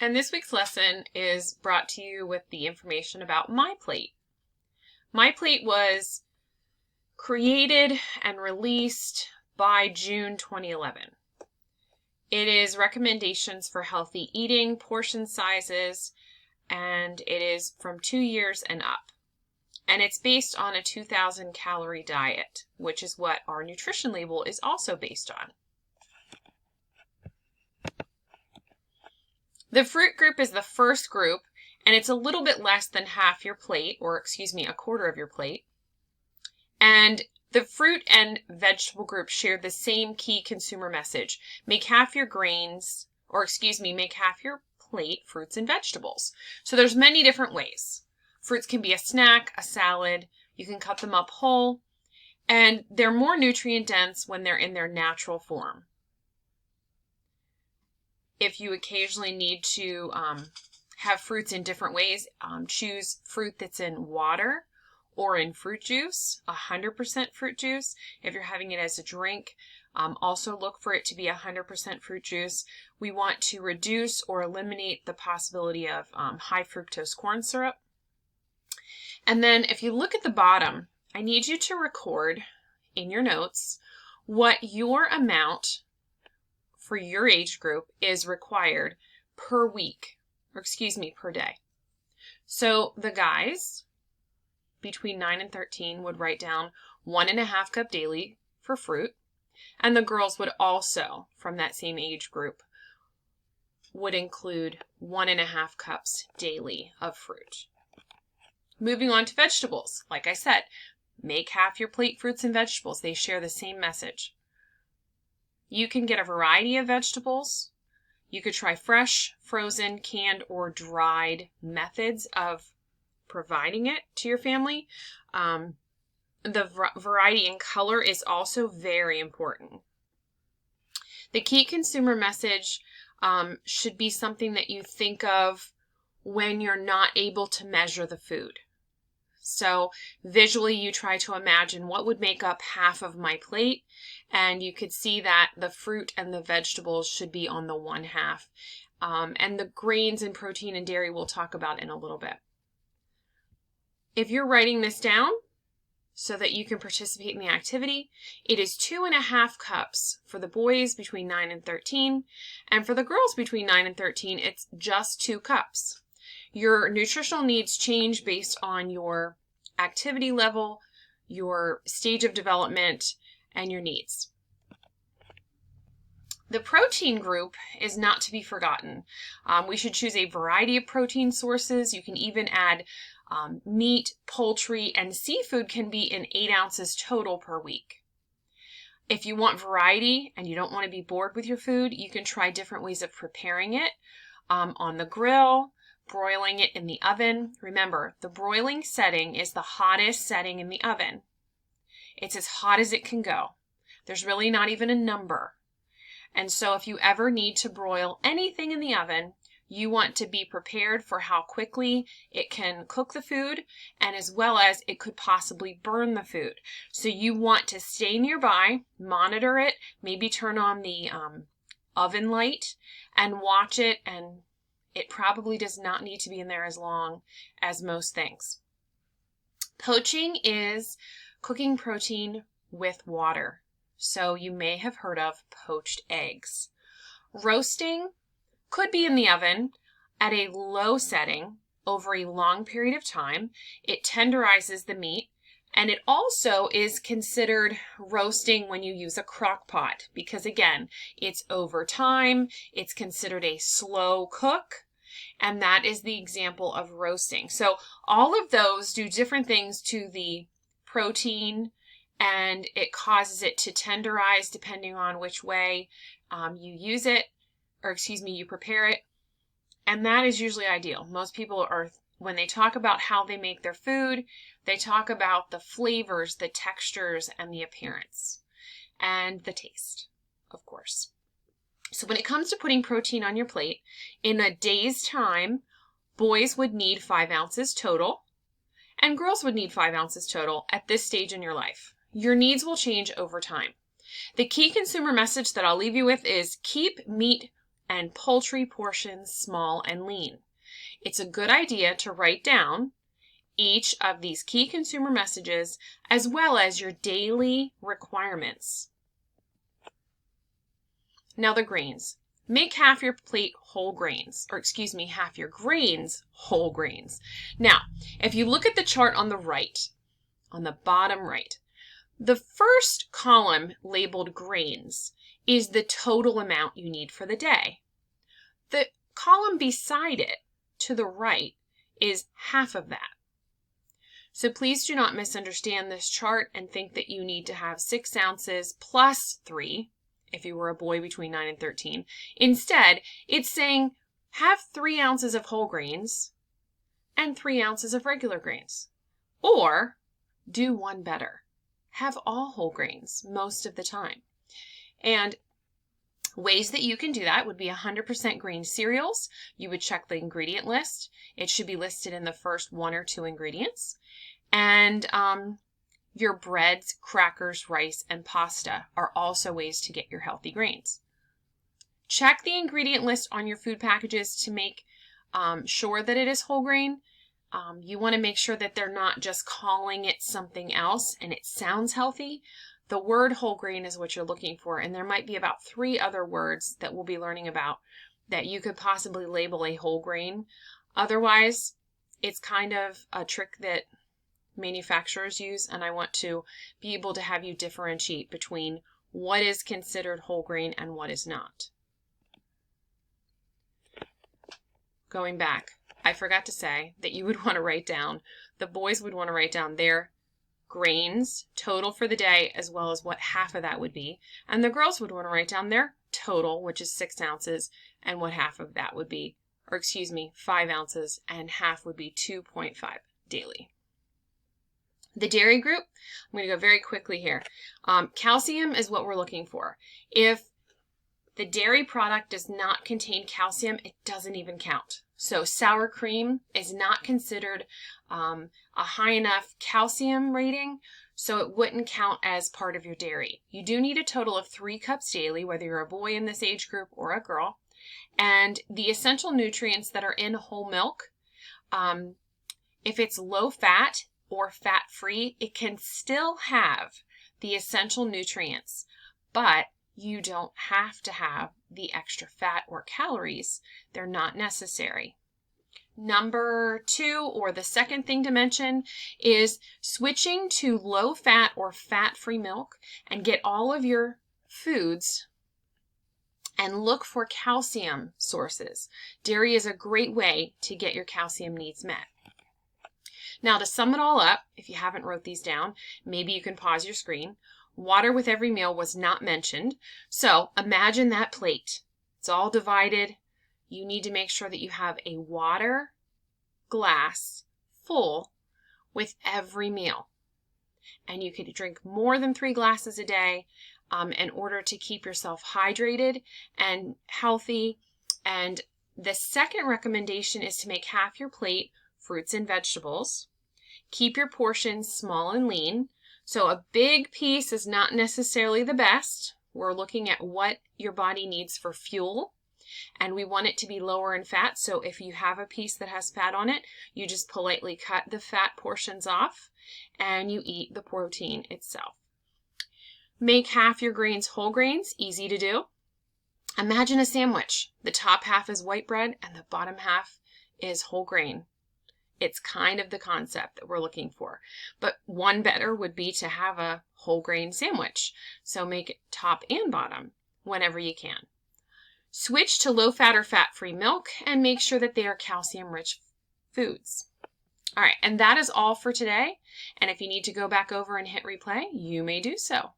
And this week's lesson is brought to you with the information about My Plate. My Plate was created and released by June 2011. It is recommendations for healthy eating, portion sizes, and it is from 2 years and up. And it's based on a 2,000 calorie diet, which is what our nutrition label is also based on. The fruit group is the first group, and it's a little bit less than half your plate, or a quarter of your plate. And the fruit and vegetable group share the same key consumer message. Make half your plate fruits and vegetables. So there's many different ways. Fruits can be a snack, a salad, you can cut them up whole, and they're more nutrient dense when they're in their natural form. If you occasionally need to have fruits in different ways, choose fruit that's in water or in fruit juice, 100% fruit juice. If you're having it as a drink, also look for it to be 100% fruit juice. We want to reduce or eliminate the possibility of high fructose corn syrup. And then if you look at the bottom, I need you to record in your notes what your amount for your age group is required per week, per day. So the guys between 9 and 13 would write down 1.5 cups daily for fruit, and the girls would also, from that same age group, would include 1.5 cups daily of fruit. Moving on to vegetables, like I said, make half your plate fruits and vegetables. They share the same message. You can get a variety of vegetables. You could try fresh, frozen, canned, or dried methods of providing it to your family. The variety in color is also very important. The key consumer message should be something that you think of when you're not able to measure the food. So visually you try to imagine what would make up half of my plate, and you could see that the fruit and the vegetables should be on the one half. And the grains and protein and dairy we'll talk about in a little bit. If you're writing this down so that you can participate in the activity, it is 2.5 cups for the boys between 9 and 13, and for the girls between 9 and 13, it's just 2 cups. Your nutritional needs change based on your activity level, your stage of development, and your needs. The protein group is not to be forgotten. We should choose a variety of protein sources. You can even add meat, poultry, and seafood can be in 8 ounces total per week. If you want variety and you don't want to be bored with your food, you can try different ways of preparing it on the grill, broiling it in the oven. Remember, the broiling setting is the hottest setting in the oven. It's as hot as it can go. There's really not even a number. And so if you ever need to broil anything in the oven, you want to be prepared for how quickly it can cook the food, and as well as it could possibly burn the food. So you want to stay nearby, monitor it, maybe turn on the oven light and watch it, and it probably does not need to be in there as long as most things. Poaching is cooking protein with water. So you may have heard of poached eggs. Roasting could be in the oven at a low setting over a long period of time. It tenderizes the meat, and it also is considered roasting when you use a crock pot because, again, it's over time, it's considered a slow cook, and that is the example of roasting. So all of those do different things to the protein, and it causes it to tenderize depending on which way you prepare it. And that is usually ideal. Most people when they talk about how they make their food, they talk about the flavors, the textures, and the appearance, and the taste, of course. So when it comes to putting protein on your plate, in a day's time, boys would need 5 ounces total, and girls would need 5 ounces total at this stage in your life. Your needs will change over time. The key consumer message that I'll leave you with is keep meat and poultry portions small and lean. It's a good idea to write down each of these key consumer messages as well as your daily requirements. Now the grains. Make half your plate whole grains, or excuse me, half your grains whole grains. Now, if you look at the chart on the right, on the bottom right, the first column labeled grains is the total amount you need for the day. The column beside it, to the right, is half of that. So please do not misunderstand this chart and think that you need to have 6 ounces plus 3, if you were a boy between 9 and 13. Instead, it's saying have 3 ounces of whole grains and 3 ounces of regular grains. Or do one better. Have all whole grains most of the time. And ways that you can do that would be 100% grain cereals. You would check the ingredient list. It should be listed in the first 1 or 2 ingredients. And your breads, crackers, rice, and pasta are also ways to get your healthy grains. Check the ingredient list on your food packages to make sure that it is whole grain. You want to make sure that they're not just calling it something else and it sounds healthy. The word whole grain is what you're looking for, and there might be about 3 other words that we'll be learning about that you could possibly label a whole grain. Otherwise, it's kind of a trick that manufacturers use, and I want to be able to have you differentiate between what is considered whole grain and what is not. Going back, I forgot to say that you would want to write down, the boys would want to write down their grains total for the day as well as what half of that would be, and the girls would want to write down their total, which is 6 ounces, and what half of that would be, or excuse me, 5 ounces, and half would be 2.5 daily. The dairy group, I'm going to go very quickly here. Calcium is what we're looking for. If the dairy product does not contain calcium, it doesn't even count. So sour cream is not considered a high enough calcium rating, so it wouldn't count as part of your dairy. You do need a total of 3 cups daily, whether you're a boy in this age group or a girl. And the essential nutrients that are in whole milk, if it's low fat or fat-free, it can still have the essential nutrients, but you don't have to have the extra fat or calories. They're not necessary. Number 2, or the second thing to mention, is switching to low-fat or fat-free milk and get all of your foods and look for calcium sources. Dairy is a great way to get your calcium needs met. Now, to sum it all up, if you haven't wrote these down, maybe you can pause your screen. Water with every meal was not mentioned. So imagine that plate. It's all divided. You need to make sure that you have a water glass full with every meal. And you could drink more than 3 glasses a day in order to keep yourself hydrated and healthy. And the second recommendation is to make half your plate fruits and vegetables. Keep your portions small and lean. So a big piece is not necessarily the best. We're looking at what your body needs for fuel, and we want it to be lower in fat. So if you have a piece that has fat on it, you just politely cut the fat portions off and you eat the protein itself. Make half your grains whole grains, easy to do. Imagine a sandwich. The top half is white bread and the bottom half is whole grain. It's kind of the concept that we're looking for. But one better would be to have a whole grain sandwich. So make it top and bottom whenever you can. Switch to low fat or fat-free milk and make sure that they are calcium-rich foods. All right, and that is all for today. And if you need to go back over and hit replay, you may do so.